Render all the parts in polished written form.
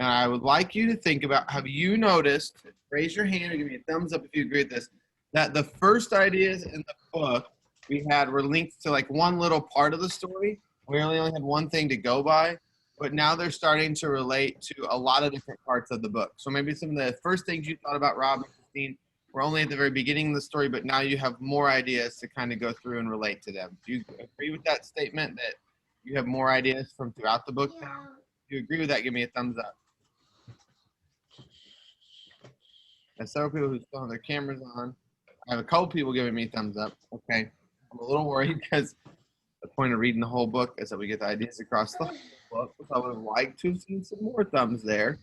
And I would like you to think about, have you noticed, raise your hand or give me a thumbs up if you agree with this, that the first ideas in the book we had were linked to like one little part of the story. We only had one thing to go by, but now they're starting to relate to a lot of different parts of the book. So maybe some of the first things you thought about Rob and Christine were only at the very beginning of the story, but now you have more ideas to kind of go through and relate to them. Do you agree with that statement that you have more ideas from throughout the book now? If you agree with that, give me a thumbs up. There's several people who still have their cameras on. I have a couple people giving me thumbs up. Okay. I'm a little worried because the point of reading the whole book is that we get the ideas across the whole book. So I would have liked to have seen some more thumbs there.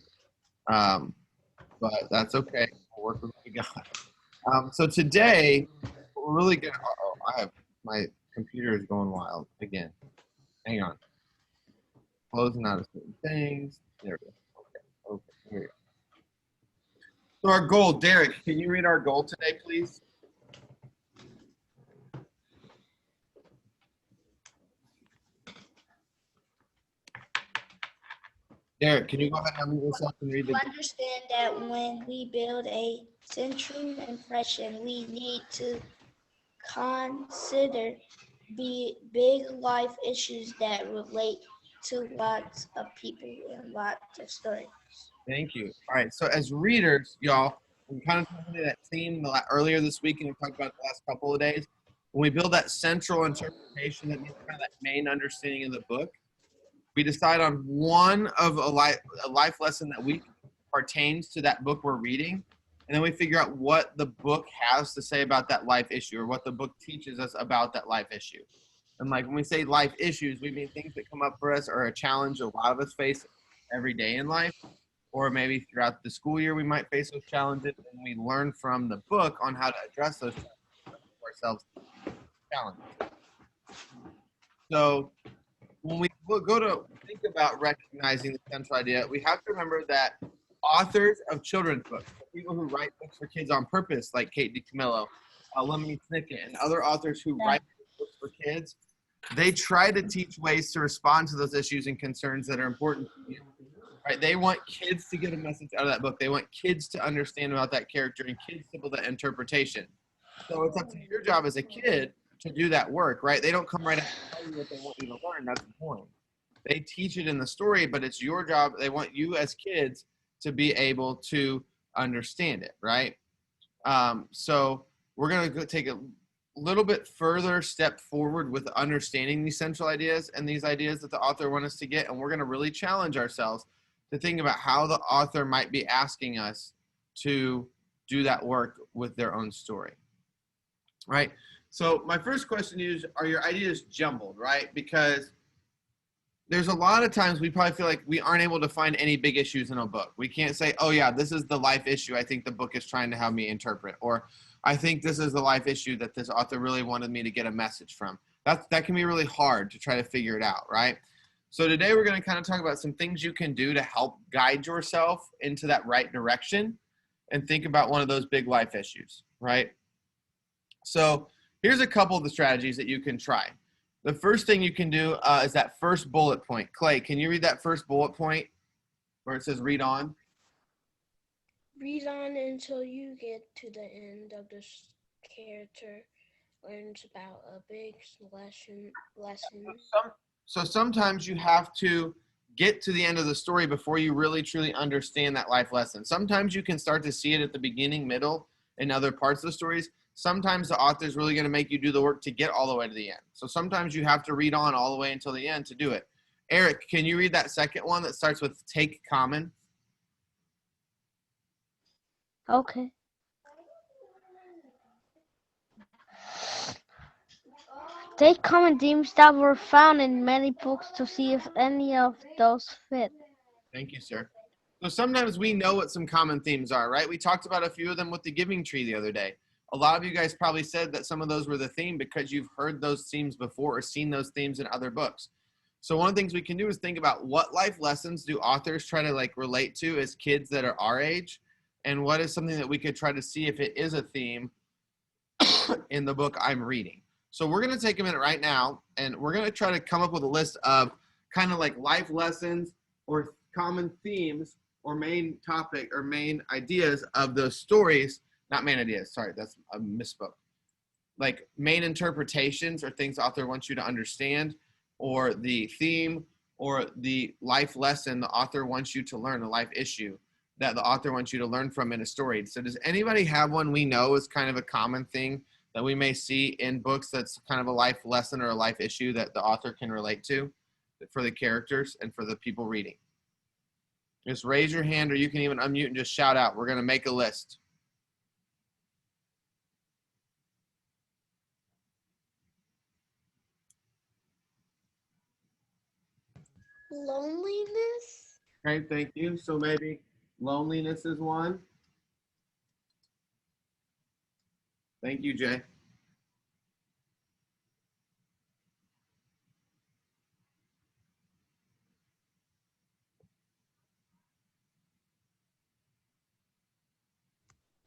But that's okay. We'll work with what we got. So today, we're really going to, I have, my computer is going wild again. Hang on. Closing out of certain things. There we go. Okay, here we go. So our goal, Derek, can you read our goal today, please? Derek, can you go ahead and unmute yourself and read the goal? Understand that when we build a central impression, we need to consider big life issues that relate to lots of people and lots of stories. Thank you. All right, so as readers, y'all, we kind of talked about that theme earlier this week, and we talked about it the last couple of days. When we build that central interpretation, that means kind of that main understanding of the book, we decide on one of a life lesson that we pertains to that book we're reading, and then we figure out what the book has to say about that life issue, or what the book teaches us about that life issue. And like when we say life issues, we mean things that come up for us or a challenge a lot of us face every day in life, or maybe throughout the school year we might face those challenges, and we learn from the book on how to address those ourselves challenges. So when we go to think about recognizing the central idea, we have to remember that authors of children's books, people who write books for kids on purpose, like Kate DiCamillo, Lemony Snicket, and other authors who write books for kids, they try to teach ways to respond to those issues and concerns that are important to you. Right? They want kids to get a message out of that book. They want kids to understand about that character and kids to build that interpretation. So it's up to your job as a kid to do that work, right? They don't come right out and tell you what they want you to learn. That's the point. They teach it in the story, but it's your job. They want you as kids to be able to understand it, right? So we're going to take a little bit further step forward with understanding these central ideas and these ideas that the author wants us to get, and we're going to really challenge ourselves to think about how the author might be asking us to do that work with their own story, right? So my first question is, are your ideas jumbled, right? Because there's a lot of times we probably feel like we aren't able to find any big issues in a book. We can't say, oh yeah, this is the life issue I think the book is trying to have me interpret, or I think this is the life issue that this author really wanted me to get a message from. That can be really hard to try to figure it out, right? So today we're going to kind of talk about some things you can do to help guide yourself into that right direction and think about one of those big life issues, right? So here's a couple of the strategies that you can try. The first thing you can do is that first bullet point. Clay, can you read that first bullet point where it says read on? Read on until you get to the end of this character learns about a big lesson. So sometimes you have to get to the end of the story before you really truly understand that life lesson. Sometimes you can start to see it at the beginning, middle, and other parts of the stories. Sometimes the author is really going to make you do the work to get all the way to the end. So sometimes you have to read on all the way until the end to do it. Eric, can you read that second one that starts with take common? Okay. Take common themes that were found in many books to see if any of those fit. Thank you, sir. So sometimes we know what some common themes are, right? We talked about a few of them with the giving tree the other day. A lot of you guys probably said that some of those were the theme because you've heard those themes before or seen those themes in other books. So one of the things we can do is think about what life lessons do authors try to like relate to as kids that are our age, and what is something that we could try to see if it is a theme in the book I'm reading. So we're going to take a minute right now, and we're going to try to come up with a list of kind of like life lessons or common themes or main topic or main ideas of those stories. Not main ideas, sorry, that's I misspoke. Like main interpretations or things the author wants you to understand, or the theme or the life lesson the author wants you to learn, a life issue that the author wants you to learn from in a story. So does anybody have one we know is kind of a common thing that we may see in books that's kind of a life lesson or a life issue that the author can relate to for the characters and for the people reading? Just raise your hand, or you can even unmute and just shout out. We're going to make a list. Loneliness. Okay, thank you. So maybe loneliness is one. Thank you, Jay.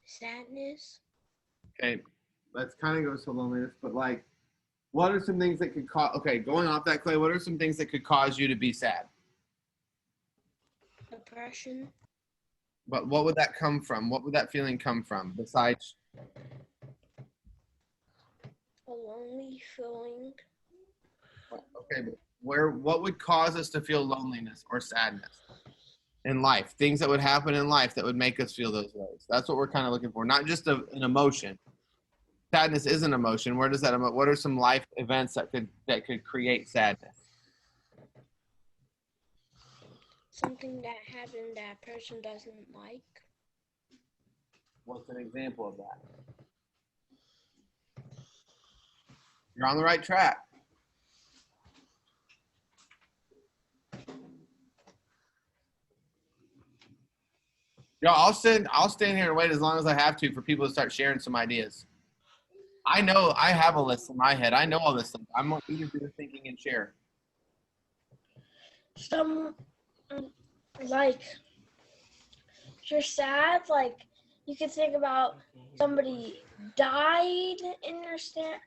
Sadness. Okay, let's kind of goes to loneliness, but like, what are some things that could cause, okay, going off that, Clay, what are some things that could cause you to be sad? Depression. But what would that come from? What would that feeling come from besides? A lonely feeling. Okay, but what would cause us to feel loneliness or sadness in life? Things that would happen in life that would make us feel those ways. That's what we're kind of looking for, not just an emotion. Sadness is an emotion. Where does that? What are some life events that could create sadness? Something that happened that a person doesn't like. What's an example of that? You're on the right track. Yo, I'll stand here and wait as long as I have to for people to start sharing some ideas. I know I have a list in my head. I know all this stuff. I'm going to do the thinking and share. Some, like, you're sad, like, you could think about somebody died in your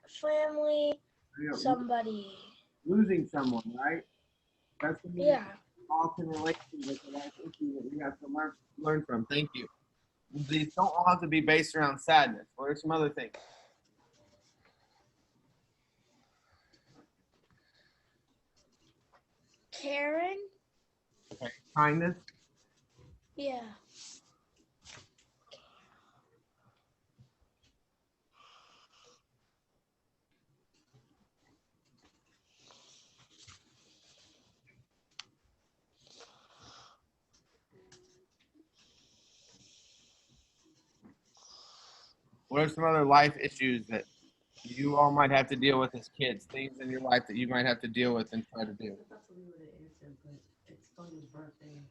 family, somebody. Losing someone, right? That's the yeah. All can relate to with the life issue that we have to learn from. Thank you. These don't all have to be based around sadness. What are some other things? Caring. Okay. Kindness. Yeah. What are some other life issues that you all might have to deal with as kids? Things in your life that you might have to deal with and try to do. That's what we would have answered, but it's Tony's birthday.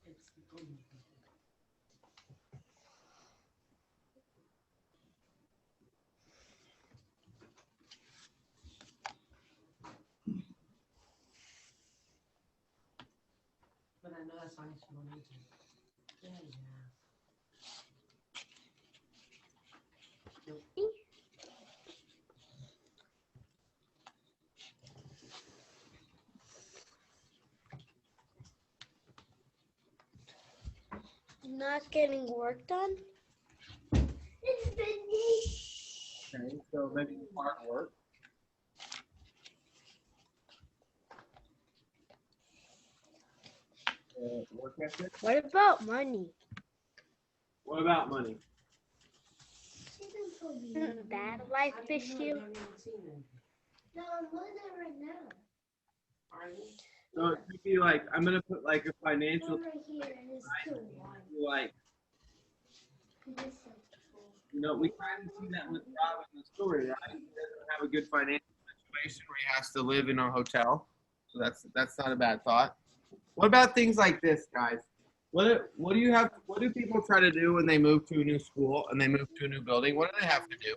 It's Tony's birthday. But I know that's why she won't answer. Yeah, yeah. Not getting work done. It's busy. Okay, so maybe hard work. Work ethic. What about money? What about money? That life issue. No, I'm looking at it right now. Are you? So it could be like, I'm gonna put like a financial, Right here, and it's still white. like, you know, we kind of see that with Rob in the story, right? He doesn't have a good financial situation where he has to live in a hotel, so that's not a bad thought. What about things like this, guys? What do you have? What do people try to do when they move to a new school and they move to a new building? What do they have to do?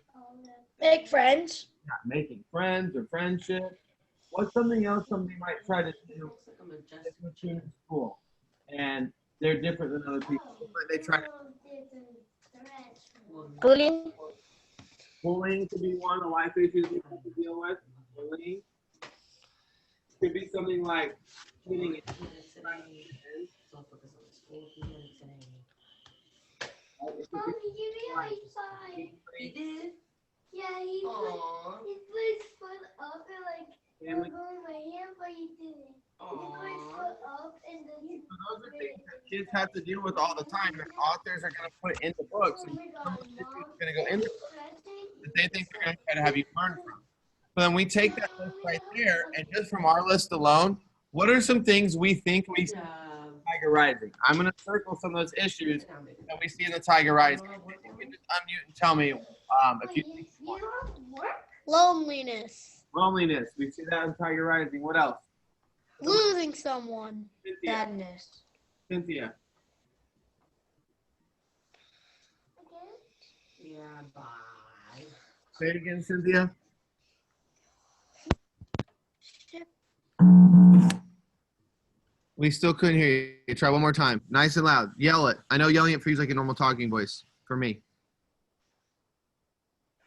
Make friends. Not making friends or friendship. What's something else somebody might try to do in a school and they're different than other people? What might they try to Bullying. bullying could be one, a life issue that we have to deal with. Bullying. could be something like hitting it. Mommy, give me a high five. He did? Yeah, he Aww. put his foot up and like Family. was going my hand, but he didn't. He put his Aww. foot up and then. So those are things that kids have to deal with all the time, and authors are going to put in the books, Oh and my some God, of those issues Mom. are going to go in the book Stretching. that they think they're going to try to have you learn from. But then we take that list right there, and just from our list alone, what are some things we think we see in Tiger Rising? I'm going to circle some of those issues that we see in the Tiger Rising. You can just unmute and tell me if you think You don't work? Loneliness. loneliness. We see that in Tiger Rising. What else? Losing someone. Cynthia. Sadness. Cynthia. Yeah, bye. Say it again, Cynthia. We still couldn't hear you. Try one more time. Nice and loud. Yell it. I know yelling it for you is like a normal talking voice. For me.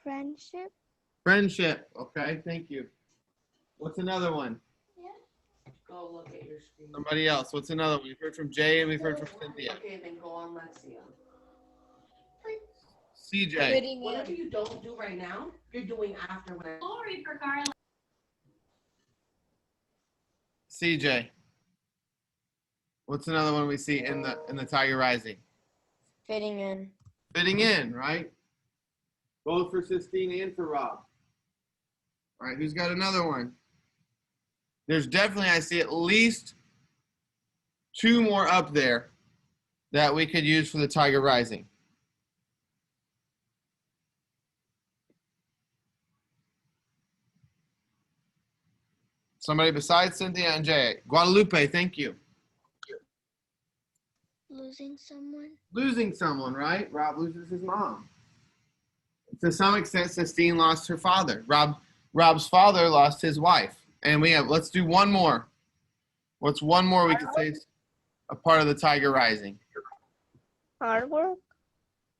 Friendship. Friendship. Okay, thank you. What's another one? Go look at your screen. Somebody else. What's another one? We've heard from Jay and we've heard from Cynthia. Okay, then go on Lexia. CJ. Fitting Whatever in. you don't do right now, you're doing after when. Glory for Garland. CJ. What's another one we see in the Tiger Rising? Fitting in. Fitting in, right? Both for Sistine and for Rob. All right, who's got another one? There's definitely, I see at least two more up there that we could use for the Tiger Rising. Somebody besides Cynthia and Jay. Guadalupe, thank you. Losing someone. Losing someone, right? Rob loses his mom. To some extent, Sistine lost her father. Rob's father lost his wife. And let's do one more. What's one more we could say is a part of the Tiger Rising? Hard work.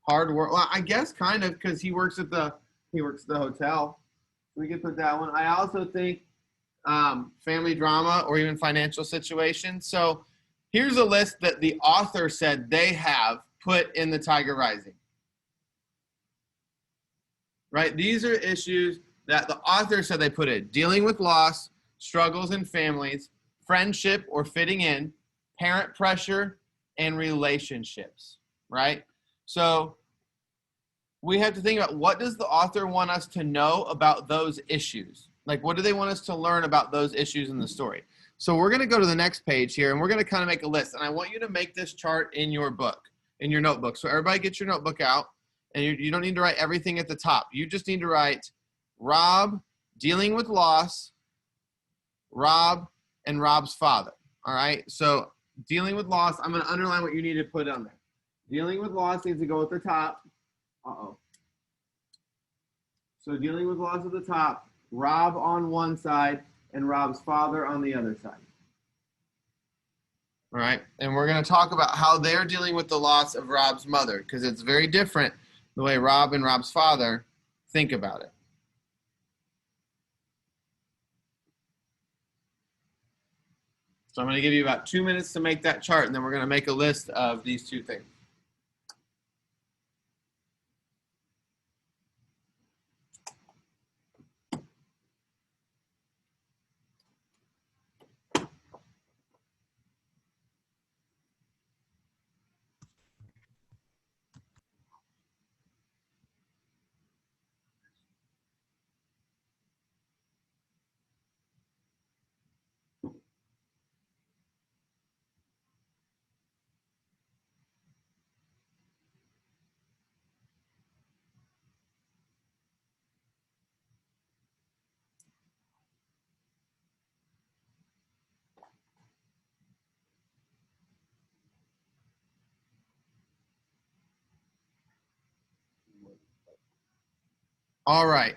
Hard work. Well, I guess kind of, because he works at the hotel. We could put that one. I also think family drama or even financial situation. So here's a list that the author said they have put in the Tiger Rising. Right? These are issues that the author said they put in. Dealing with loss, struggles in families, friendship or fitting in, parent pressure, and relationships. Right? So we have to think about, what does the author want us to know about those issues? Like, what do they want us to learn about those issues in the story? So we're going to go to the next page here, and we're going to kind of make a list. And I want you to make this chart in your book, in your notebook. So everybody get your notebook out, and you don't need to write everything at the top. You just need to write Rob, dealing with loss, Rob, and Rob's father. All right? So dealing with loss, I'm going to underline what you need to put on there. Dealing with loss needs to go at the top. Uh-oh. So dealing with loss at the top, Rob on one side and Rob's father on the other side. All right, and we're going to talk about how they're dealing with the loss of Rob's mother, because it's very different the way Rob and Rob's father think about it. So I'm going to give you about 2 minutes to make that chart, and then we're going to make a list of these two things. All right,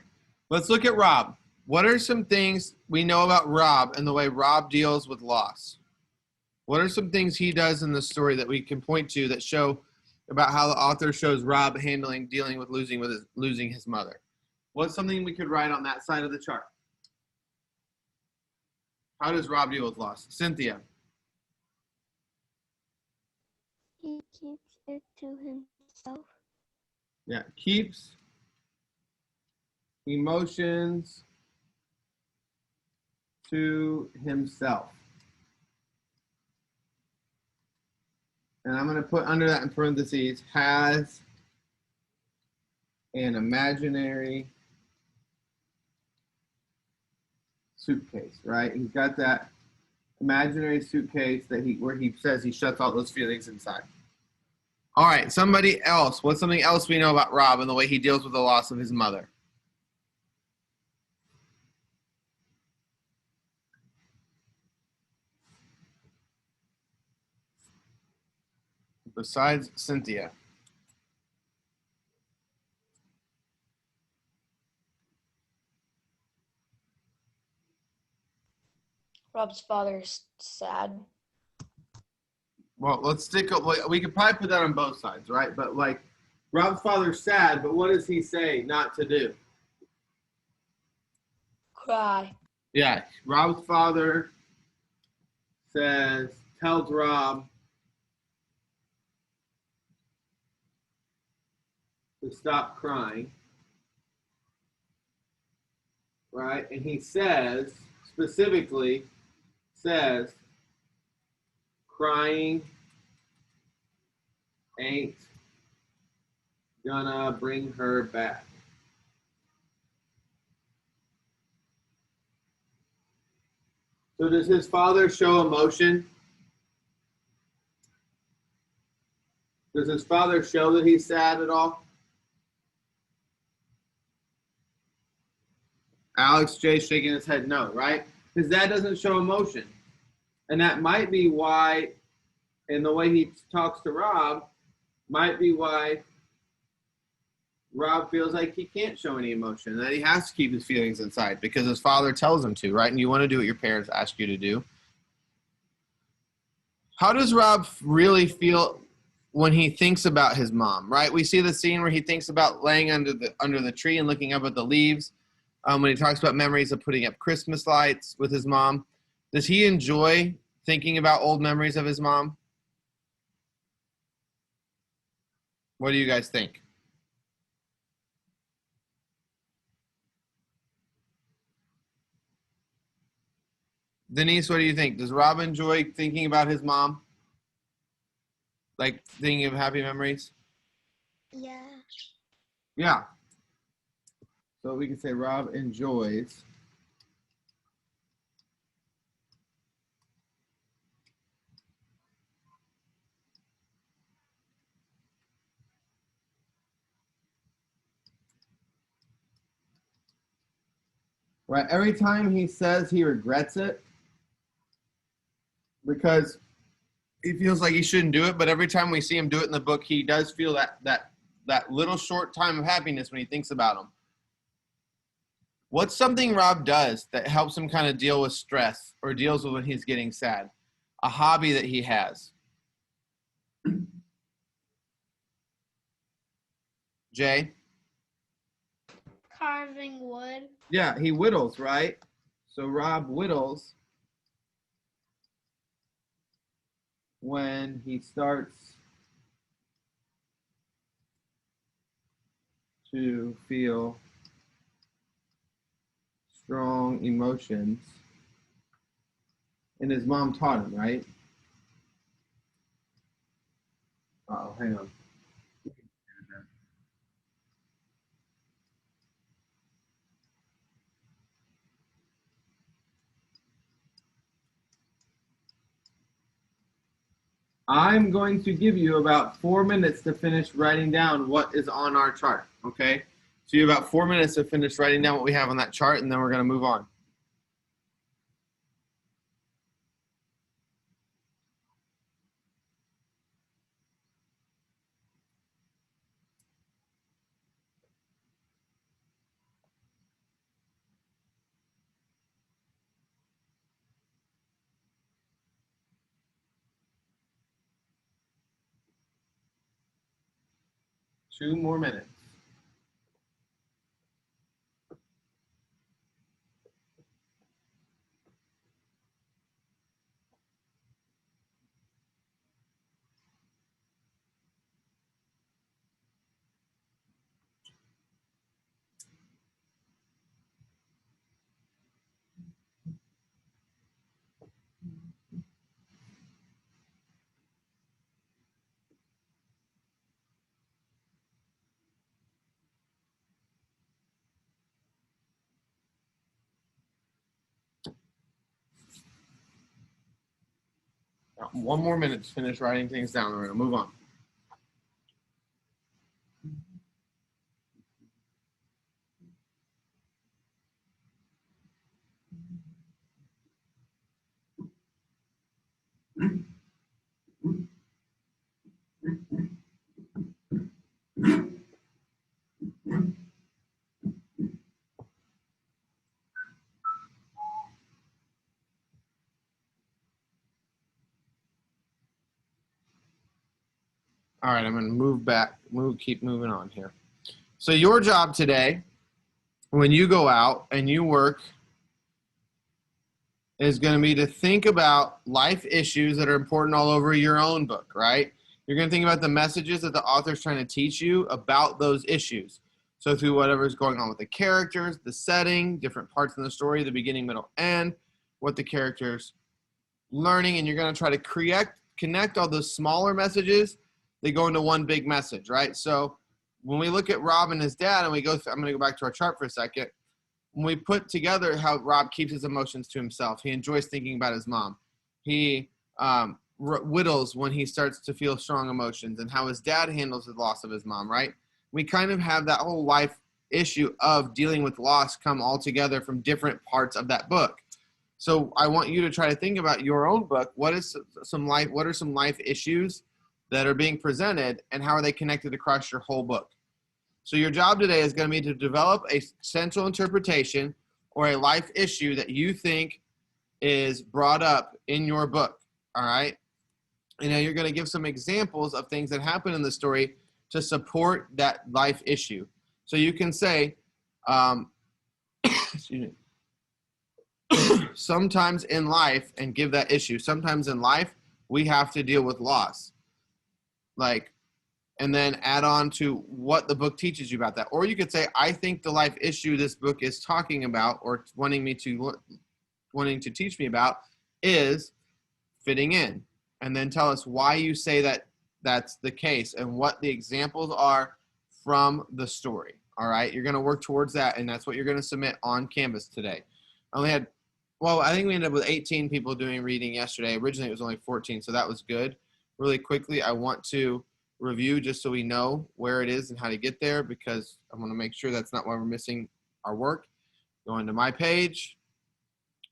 let's look at Rob. What are some things we know about Rob and the way Rob deals with loss? What are some things he does in the story that we can point to that show about how the author shows Rob dealing with losing his mother? What's something we could write on that side of the chart? How does Rob deal with loss? Cynthia. He keeps it to himself. Yeah, keeps emotions to himself. And I'm going to put under that in parentheses, has an imaginary suitcase, right? He's got that imaginary suitcase that where he says he shuts all those feelings inside. All right, somebody else. What's something else we know about Rob and the way he deals with the loss of his mother? Besides Cynthia. Rob's father is sad. Well, let's stick up. We could probably put that on both sides, right? But like, Rob's father's sad, but what does he say not to do? Cry. Yeah, Rob's father tells Rob to stop crying, right? And he specifically says, crying ain't gonna bring her back. So does his father show emotion? Does his father show that he's sad at all? Alex J shaking his head no, right? His dad doesn't show emotion. And that might be why, and the way he talks to Rob, might be why Rob feels like he can't show any emotion, that he has to keep his feelings inside because his father tells him to, right? And you want to do what your parents ask you to do. How does Rob really feel when he thinks about his mom, right? We see the scene where he thinks about laying under the tree and looking up at the leaves. When he talks about memories of putting up Christmas lights with his mom. Does he enjoy thinking about old memories of his mom? What do you guys think? Denise, what do you think? Does Rob enjoy thinking about his mom? Like thinking of happy memories? Yeah. Yeah. So we can say Rob enjoys right. Every time he says he regrets it because he feels like he shouldn't do it, but every time we see him do it in the book, he does feel that little short time of happiness when he thinks about him. What's something Rob does that helps him kind of deal with stress or deals with when he's getting sad? A hobby that he has. Jay? Carving wood. Yeah, he whittles, right? So Rob whittles when he starts to feel strong emotions. And his mom taught him, right? Oh, hang on. I'm going to give you about 4 minutes to finish writing down what is on our chart, okay? So you have about 4 minutes to finish writing down what we have on that chart, and then we're going to move on. Two more minutes. One more minute to finish writing things down. We're going to move on. All right, I'm going to keep moving on here. So your job today, when you go out and you work, is going to be to think about life issues that are important all over your own book, right? You're going to think about the messages that the author's trying to teach you about those issues. So through whatever's going on with the characters, the setting, different parts in the story, the beginning, middle, end, what the character's learning, and you're going to try to connect all those smaller messages. They go into one big message, right? So when we look at Rob and his dad, and we go through, I'm going to go back to our chart for a second. When we put together how Rob keeps his emotions to himself, he enjoys thinking about his mom. He whittles when he starts to feel strong emotions, and how his dad handles the loss of his mom, right? We kind of have that whole life issue of dealing with loss come all together from different parts of that book. So I want you to try to think about your own book. What are some life issues that are being presented, and how are they connected across your whole book? So your job today is going to be to develop a central interpretation or a life issue that you think is brought up in your book, all right? And now you're going to give some examples of things that happen in the story to support that life issue. So you can say, excuse me, sometimes in life, and give that issue. Sometimes in life, we have to deal with loss. And then add on to what the book teaches you about that. Or you could say, I think the life issue this book is talking about, or wanting to teach me about, is fitting in. And then tell us why you say that that's the case and what the examples are from the story. All right, you're going to work towards that, and that's what you're going to submit on Canvas today. I think we ended up with 18 people doing reading yesterday. Originally, it was only 14, so that was good. Really quickly, I want to review just so we know where it is and how to get there, because I want to make sure that's not why we're missing our work. Going to my page,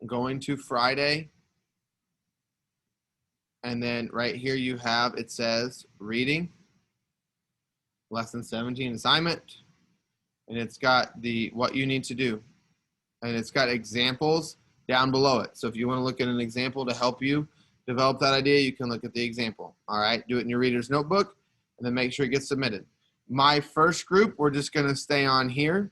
going to Friday, and then right here you have, it says reading, lesson 17 assignment, and it's got what you need to do, and it's got examples down below it. So if you want to look at an example to help you develop that idea, you can look at the example. All right, do it in your reader's notebook, and then make sure it gets submitted. My first group, we're just going to stay on here.